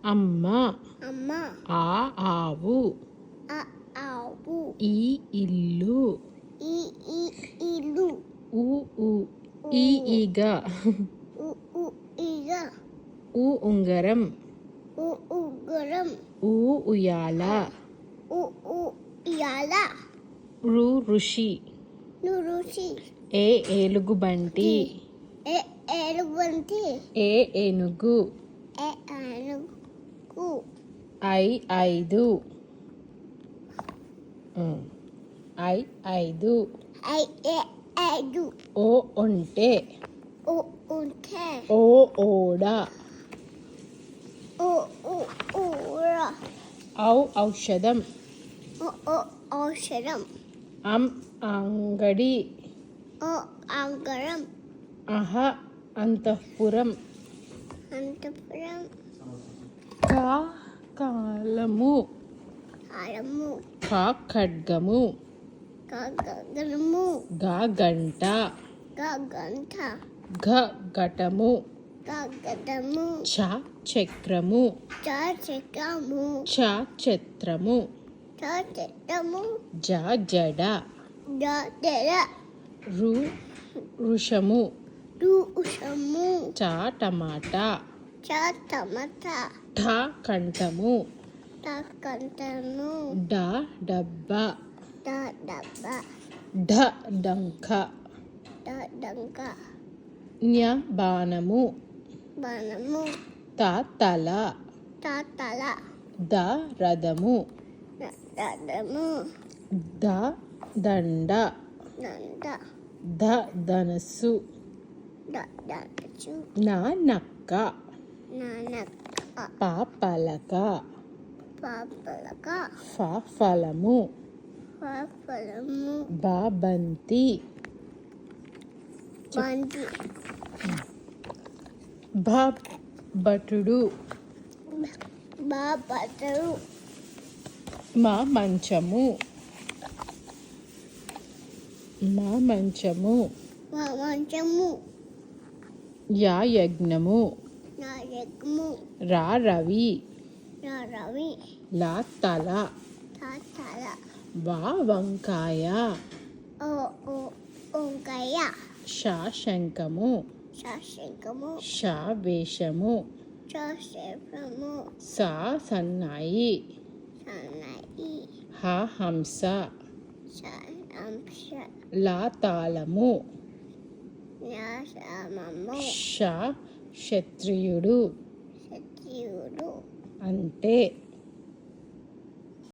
అమ్మ. అమ్మ. ఆవు. ఆవు. ఇల్లు. ఇల్లు. ఈగ. ఈగ. ఉంగరం. ఉంగరం. ఉయ్యాల. ఉయ్యాల. ఋషి. ఋషి. ఏలుగుబంటి. ఏలుగుబంటి. ఏనుగు. ఏనుగు. ఐదు. ఐదు. ఒంటె. ఓడ. ఔషధం. ఔషధం. అంగడి. అంగరం. అంతఃపురం. అంతఃపురం. కాలము. కాలము. ఖడ్గము. గగనము. గంట. గంట. ఘటము. గగనము. చక్రము. చక్రము. ఛత్రము. చక్రము. జడ. జడ. ఋషము. ఋషము. టమాటా. టమాటా. కంఠము. కంఠము. డబ్బా. డబ్బా. డంక. డంక. బాణము. బాణము. తల. రథము. రథము. దండ. ధనస్సు. నక్క. పలక. ఫలము. బంతి. భటుడు. మంచము. యజ్ఞము. రవి. తల. వంకాయ. శంఖము. వేషము. సన్నాయి. హంస. తాళము. క్షత్రియుడు. అంతే.